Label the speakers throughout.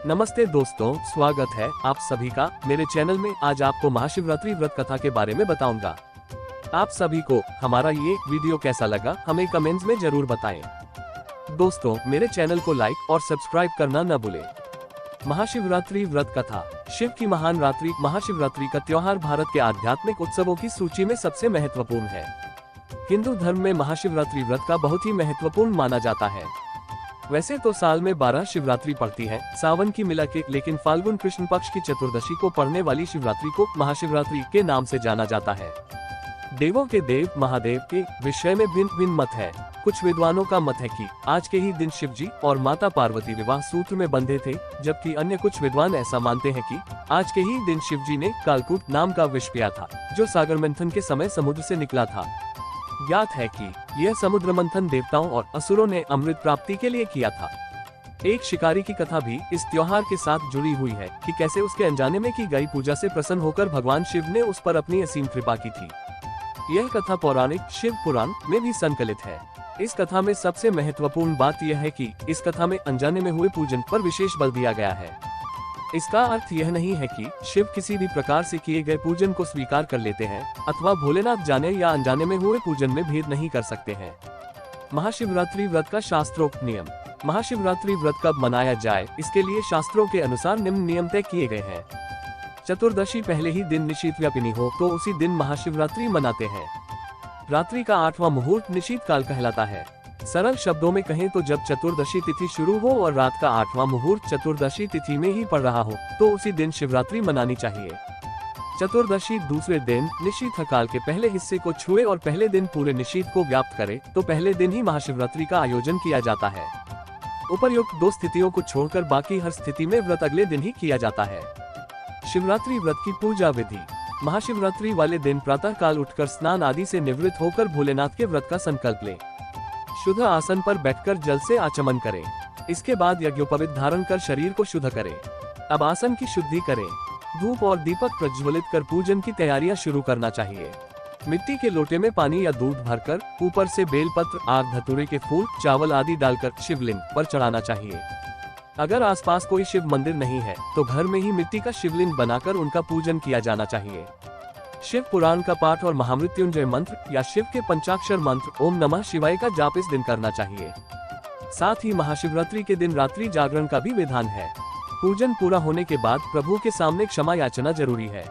Speaker 1: नमस्ते दोस्तों, स्वागत है आप सभी का मेरे चैनल में। आज आपको महाशिवरात्रि व्रत कथा के बारे में बताऊंगा। आप सभी को हमारा ये वीडियो कैसा लगा हमें कमेंट्स में जरूर बताएं। दोस्तों, मेरे चैनल को लाइक और सब्सक्राइब करना न भूलें। महाशिवरात्रि व्रत कथा। शिव की महान रात्रि महाशिवरात्रि का त्योहार भारत के आध्यात्मिक उत्सवों की सूची में सबसे महत्वपूर्ण है। हिंदू धर्म में महाशिवरात्रि व्रत का बहुत ही महत्वपूर्ण माना जाता है। वैसे तो साल में 12 शिवरात्रि पड़ती है, सावन की मिला के, लेकिन फाल्गुन कृष्ण पक्ष की चतुर्दशी को पड़ने वाली शिवरात्रि को महाशिवरात्रि के नाम से जाना जाता है। देवों के देव महादेव के विषय में भिन्न भिन्न मत है। कुछ विद्वानों का मत है कि आज के ही दिन शिव जी और माता पार्वती विवाह सूत्र में बंधे थे, जबकि अन्य कुछ विद्वान ऐसा मानते हैं कि आज के ही दिन शिव जी ने कालकूट नाम का विष पिया था, जो सागर मंथन के समय समुद्र से निकला था। ज्ञात है कि यह समुद्र मंथन देवताओं और असुरों ने अमृत प्राप्ति के लिए किया था। एक शिकारी की कथा भी इस त्योहार के साथ जुड़ी हुई है कि कैसे उसके अनजाने में की गई पूजा से प्रसन्न होकर भगवान शिव ने उस पर अपनी असीम कृपा की थी। यह कथा पौराणिक शिव पुराण में भी संकलित है। इस कथा में सबसे महत्वपूर्ण बात यह है कि इस कथा में अनजाने में हुए पूजन पर विशेष बल दिया गया है। इसका अर्थ यह नहीं है कि शिव किसी भी प्रकार से किए गए पूजन को स्वीकार कर लेते हैं अथवा भोलेनाथ जाने या अनजाने में हुए पूजन में भेद नहीं कर सकते हैं। महाशिवरात्रि व्रत का शास्त्रोक्त नियम। महाशिवरात्रि व्रत कब मनाया जाए, इसके लिए शास्त्रों के अनुसार निम्न नियम तय किए गए हैं। चतुर्दशी पहले ही दिन निशीथ व्यापिनी हो तो उसी दिन महाशिवरात्रि मनाते हैं। रात्रि का 8वां मुहूर्त निशीथ काल कहलाता है। सरल शब्दों में कहें तो जब चतुर्दशी तिथि शुरू हो और रात का 8वां मुहूर्त चतुर्दशी तिथि में ही पड़ रहा हो तो उसी दिन शिवरात्रि मनानी चाहिए। चतुर्दशी दूसरे दिन निशीथ काल के पहले हिस्से को छुए और पहले दिन पूरे निशीथ को व्याप्त करे तो पहले दिन ही महाशिवरात्रि का आयोजन किया जाता है। उपर्युक्त 2 स्थितियों को छोड़कर बाकी हर स्थिति में व्रत अगले दिन ही किया जाता है। शिवरात्रि व्रत की पूजा विधि। महाशिवरात्रि वाले दिन प्रातः काल उठकर स्नान आदि से निवृत्त होकर भोलेनाथ के व्रत का संकल्प लें। शुद्ध आसन पर बैठकर जल से आचमन करें। इसके बाद यज्ञोपवीत धारण कर शरीर को शुद्ध करें। अब आसन की शुद्धि करें। धूप और दीपक प्रज्वलित कर पूजन की तैयारियां शुरू करना चाहिए। मिट्टी के लोटे में पानी या दूध भरकर ऊपर से बेलपत्र, आग धतूरे के फूल, चावल आदि डालकर शिवलिंग पर चढ़ाना चाहिए। अगर आसपास कोई शिव मंदिर नहीं है तो घर में ही मिट्टी का शिवलिंग बनाकर उनका पूजन किया जाना चाहिए। शिव पुराण का पाठ और महामृत्युंजय मंत्र या शिव के पंचाक्षर मंत्र ओम नमः शिवाय का जाप इस दिन करना चाहिए। साथ ही महाशिवरात्रि के दिन रात्रि जागरण का भी विधान है। पूजन पूरा होने के बाद प्रभु के सामने क्षमा याचना जरूरी है।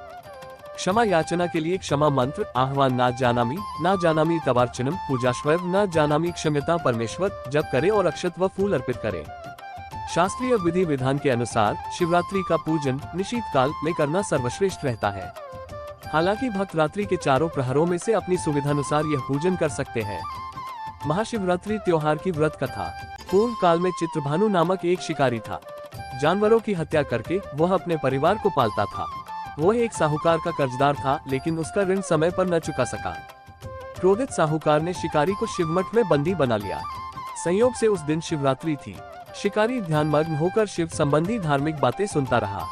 Speaker 1: क्षमा याचना के लिए क्षमा मंत्र आह्वान ना जानामी तवार्चनम पूजाश्वय न जानामी क्षम्यता परमेश्वर जप करें और अक्षत व फूल अर्पित करें। शास्त्रीय विधि विधान के अनुसार शिवरात्रि का पूजन निशीथ काल में करना सर्वश्रेष्ठ रहता है। हालांकि भक्त रात्रि के चारों प्रहरों में से अपनी सुविधानुसार यह पूजन कर सकते हैं। महाशिवरात्रि त्योहार की व्रत कथा। पूर्व काल में चित्रभानु नामक एक शिकारी था। जानवरों की हत्या करके वह अपने परिवार को पालता था। वह एक साहूकार का कर्जदार था, लेकिन उसका ऋण समय पर न चुका सका। क्रोधित साहूकार ने शिकारी को शिवमठ में बंदी बना लिया। संयोग से उस दिन शिवरात्रि थी। शिकारी ध्यानमग्न होकर शिव संबंधी धार्मिक बातें सुनता रहा।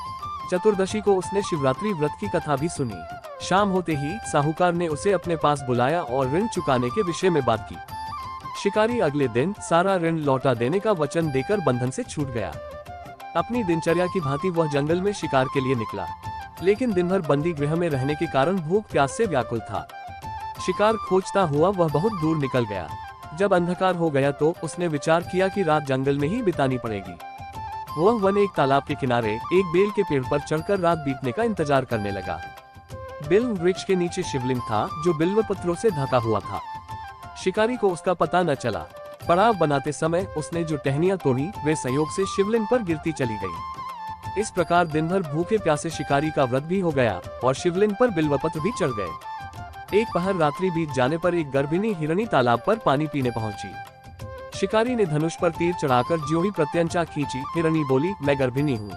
Speaker 1: चतुर्दशी को उसने शिवरात्रि व्रत की कथा भी सुनी। शाम होते ही साहूकार ने उसे अपने पास बुलाया और ऋण चुकाने के विषय में बात की। शिकारी अगले दिन सारा ऋण लौटा देने का वचन देकर बंधन से छूट गया। अपनी दिनचर्या की भांति वह जंगल में शिकार के लिए निकला, लेकिन दिन भर बंदी गृह में रहने के कारण भूख प्यास से व्याकुल था। शिकार खोजता हुआ वह बहुत दूर निकल गया। जब अंधकार हो गया तो उसने विचार किया कि रात जंगल में ही बितानी पड़ेगी। वह वन एक तालाब के किनारे एक बेल के पेड़ पर चढ़कर रात बीतने का इंतजार करने लगा। बेल वृक्ष के नीचे शिवलिंग था जो बिल्व पत्रों से ढका हुआ था। शिकारी को उसका पता न चला। पड़ाव बनाते समय उसने जो टहनियां तोड़ी वे संयोग से शिवलिंग पर गिरती चली गई। इस प्रकार दिन भर भूखे प्यासे शिकारी का व्रत भी हो गया और शिवलिंग पर बिल्वपत्र भी चढ़ गए। एक पहर रात्रि बीत जाने पर एक गर्भिणी हिरणी तालाब पर पानी पीने पहुंची। शिकारी ने धनुष पर तीर चढ़ाकर ज्यों ही प्रत्यंचा खींची, हिरणी बोली, मैं गर्भिणी हूँ,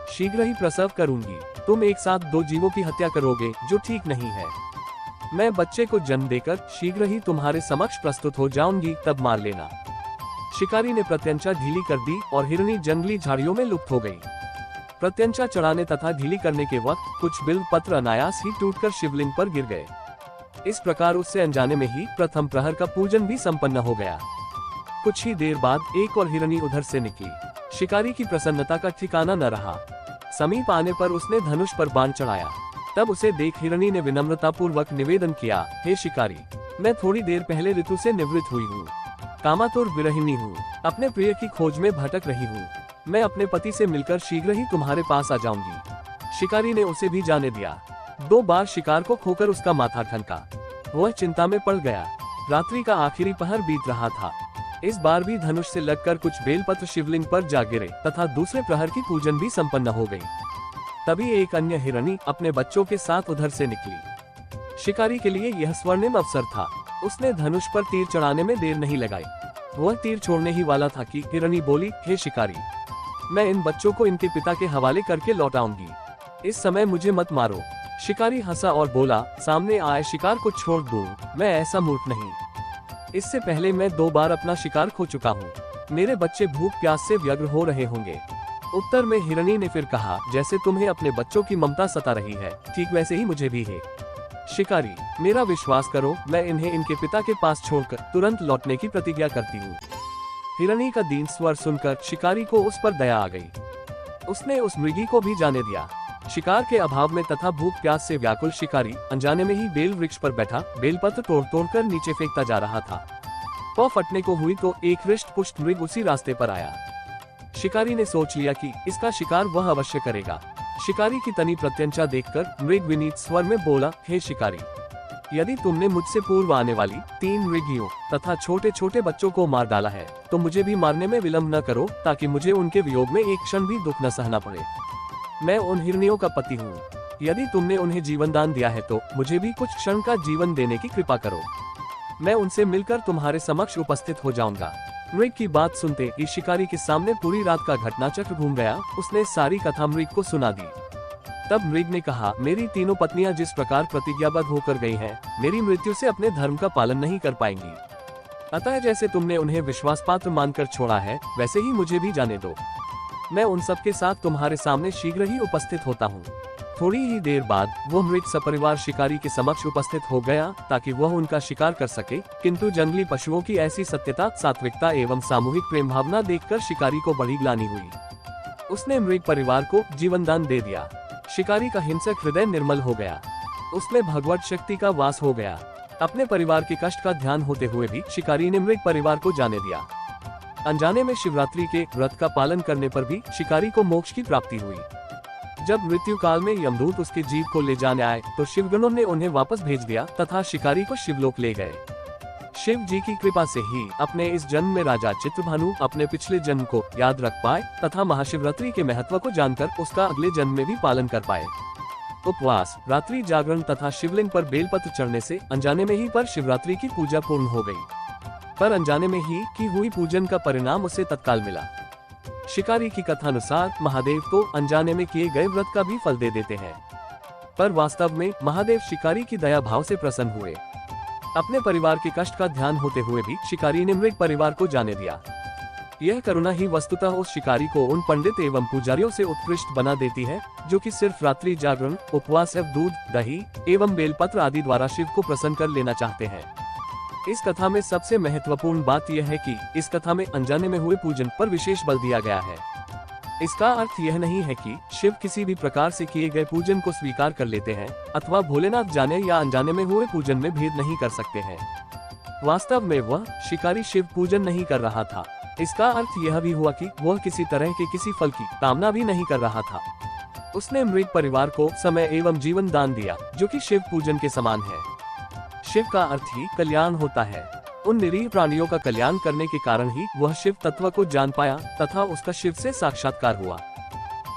Speaker 1: शीघ्र ही प्रसव करूंगी। तुम एक साथ 2 जीवों की हत्या करोगे, जो ठीक नहीं है। मैं बच्चे को जन्म देकर शीघ्र ही तुम्हारे समक्ष प्रस्तुत हो जाऊंगी, तब मार लेना। शिकारी ने प्रत्यंचा ढीली कर दी और हिरणी जंगली झाड़ियों में लुप्त हो गई। प्रत्यंचा चढ़ाने तथा ढीली करने के वक्त कुछ बिल्व पत्र अनायास ही टूटकर शिवलिंग पर गिर गए। इस प्रकार उससे अनजाने में ही प्रथम प्रहर का पूजन भी संपन्न हो गया। कुछ ही देर बाद एक और हिरणी उधर से निकली। शिकारी की प्रसन्नता का ठिकाना न रहा। समीप आने पर उसने धनुष पर बाण चढ़ाया। तब उसे देख हिरणी ने विनम्रता पूर्वक निवेदन किया, हे शिकारी, मैं थोड़ी देर पहले ऋतु से निवृत्त हुई हूँ। कामातुर विरहिणी हूँ, अपने प्रिय की खोज में भटक रही हूँ। मैं अपने पति से मिलकर शीघ्र ही तुम्हारे पास आ जाऊंगी। शिकारी ने उसे भी जाने दिया। 2 बार शिकार को खोकर उसका माथा ठनका। वह चिंता में पड़ गया। रात्रि का आखिरी पहर बीत रहा था। इस बार भी धनुष से लगकर कुछ बेलपत्र शिवलिंग पर जा गिरे तथा दूसरे प्रहर की पूजन भी संपन्न हो गई। तभी एक अन्य हिरणी अपने बच्चों के साथ उधर से निकली। शिकारी के लिए यह स्वर्णिम अवसर था। उसने धनुष पर तीर चढ़ाने में देर नहीं लगाई। वह तीर छोड़ने ही वाला था कि हिरणी बोली, हे शिकारी, मैं इन बच्चों को इनके पिता के हवाले करके लौटाऊंगी। इस समय मुझे मत मारो। शिकारी हंसा और बोला, सामने आए शिकार को छोड़ दूं, मैं ऐसा मूर्ख नहीं। इससे पहले मैं 2 बार अपना शिकार खो चुका हूँ। मेरे बच्चे भूख प्यास से व्यग्र हो रहे होंगे। उत्तर में हिरणी ने फिर कहा, जैसे तुम्हें अपने बच्चों की ममता सता रही है, ठीक वैसे ही मुझे भी है। शिकारी, मेरा विश्वास करो, मैं इन्हें इनके पिता के पास छोड़कर तुरंत लौटने की प्रतिज्ञा करती हूँ। हिरणी का दीन स्वर सुनकर शिकारी को उस पर दया आ गई। उसने उस मृगी को भी जाने दिया। शिकार के अभाव में तथा भूख प्यास से व्याकुल शिकारी अनजाने में ही बेल वृक्ष पर बैठा बेलपत्र तोड़ तोड़कर नीचे फेंकता जा रहा था। पौ फटने को हुई तो एक हृष्ट पुष्ट मृग उसी रास्ते पर आया। शिकारी ने सोच लिया कि इसका शिकार वह अवश्य करेगा। शिकारी की तनी प्रत्यंचा देखकर मृग विनीत स्वर में बोला, हे शिकारी, यदि तुमने मुझसे पूर्व आने वाली 3 मृगियों तथा छोटे छोटे बच्चों को मार डाला है तो मुझे भी मारने में विलंब न करो, ताकि मुझे उनके वियोग में एक क्षण भी दुख न सहना पड़े। मैं उन हिरनियों का पति हूँ। यदि तुमने उन्हें जीवन दान दिया है तो मुझे भी कुछ क्षण का जीवन देने की कृपा करो। मैं उनसे मिलकर तुम्हारे समक्ष उपस्थित हो जाऊंगा। मृग की बात सुनते ही शिकारी के सामने पूरी रात का घटनाचक्र घूम गया। उसने सारी कथा मृग को सुना दी। तब मृग ने कहा, मेरी तीनों पत्नियां जिस प्रकार प्रतिज्ञाबद्ध होकर गई हैं, मेरी मृत्यु से अपने धर्म का पालन नहीं कर पाएंगी। अतः जैसे तुमने उन्हें विश्वास पात्र मानकर छोड़ा है, वैसे ही मुझे भी जाने दो। मैं उन सब के साथ तुम्हारे सामने शीघ्र ही उपस्थित होता हूँ। थोड़ी ही देर बाद वो मृग सपरिवार शिकारी के समक्ष उपस्थित हो गया ताकि वह उनका शिकार कर सके, किंतु जंगली पशुओं की ऐसी सत्यता, सात्विकता एवं सामूहिक प्रेम भावना देखकर शिकारी को बड़ी ग्लानि हुई। उसने मृग परिवार को जीवन दान दे दिया। शिकारी का हिंसक हृदय निर्मल हो गया। उसमें भगवत शक्ति का वास हो गया। अपने परिवार के कष्ट का ध्यान होते हुए भी शिकारी ने मृग परिवार को जाने दिया। अनजाने में शिवरात्रि के व्रत का पालन करने पर भी शिकारी को मोक्ष की प्राप्ति हुई। जब मृत्यु काल में यमदूत उसके जीव को ले जाने आए तो शिवगणों ने उन्हें वापस भेज दिया तथा शिकारी को शिवलोक ले गए। शिव जी की कृपा से ही अपने इस जन्म में राजा चित्रभानु अपने पिछले जन्म को याद रख पाए तथा महाशिवरात्रि के महत्व को जानकर उसका अगले जन्म में भी पालन कर पाए। उपवास, रात्रि जागरण तथा शिवलिंग पर बेलपत्र चढ़ने से अनजाने में ही पर शिवरात्रि की पूजा पूर्ण हो गई। पर अनजाने में ही की हुई पूजन का परिणाम उसे तत्काल मिला। शिकारी की कथानुसार महादेव तो अनजाने में किए गए व्रत का भी फल दे देते हैं, पर वास्तव में महादेव शिकारी की दया भाव से प्रसन्न हुए। अपने परिवार के कष्ट का ध्यान होते हुए भी शिकारी ने मृग परिवार को जाने दिया। यह करुणा ही वस्तुतः उस शिकारी को उन पंडित एवं पुजारियों से उत्कृष्ट बना देती है जो कि सिर्फ रात्रि जागरण, उपवास एवं दूध, दही एवं बेलपत्र आदि द्वारा शिव को प्रसन्न कर लेना चाहते हैं। इस कथा में सबसे महत्वपूर्ण बात यह है कि इस कथा में अनजाने में हुए पूजन पर विशेष बल दिया गया है। इसका अर्थ यह नहीं है कि शिव किसी भी प्रकार से किए गए पूजन को स्वीकार कर लेते हैं अथवा भोलेनाथ जाने या अनजाने में हुए पूजन में भेद नहीं कर सकते हैं। वास्तव में वह शिकारी शिव पूजन नहीं कर रहा था। इसका अर्थ यह भी हुआ कि वह किसी तरह के किसी फल की कामना भी नहीं कर रहा था। उसने मृग परिवार को समय एवं जीवन दान दिया जो कि शिव पूजन के समान है। शिव का अर्थ ही कल्याण होता है। उन निरीह प्राणियों का कल्याण करने के कारण ही वह शिव तत्व को जान पाया तथा उसका शिव से साक्षात्कार हुआ।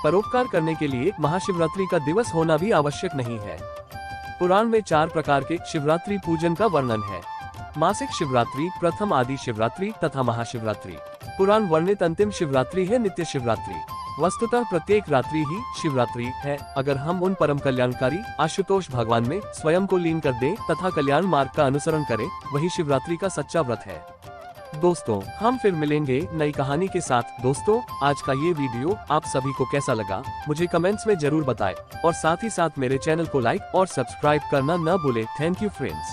Speaker 1: परोपकार करने के लिए महाशिवरात्रि का दिवस होना भी आवश्यक नहीं है। पुराण में 4 प्रकार के शिवरात्रि पूजन का वर्णन है। मासिक शिवरात्रि, प्रथम आदि शिवरात्रि तथा महाशिवरात्रि। पुराण वर्णित अंतिम शिवरात्रि है नित्य शिवरात्रि। वस्तुतः प्रत्येक रात्रि ही शिवरात्रि है अगर हम उन परम कल्याणकारी आशुतोष भगवान में स्वयं को लीन कर दें तथा कल्याण मार्ग का अनुसरण करें, वही शिवरात्रि का सच्चा व्रत है। दोस्तों, हम फिर मिलेंगे नई कहानी के साथ। दोस्तों, आज का ये वीडियो आप सभी को कैसा लगा मुझे कमेंट्स में जरूर बताएं और साथ ही साथ मेरे चैनल को लाइक और सब्सक्राइब करना न भूलें। Thank you friends.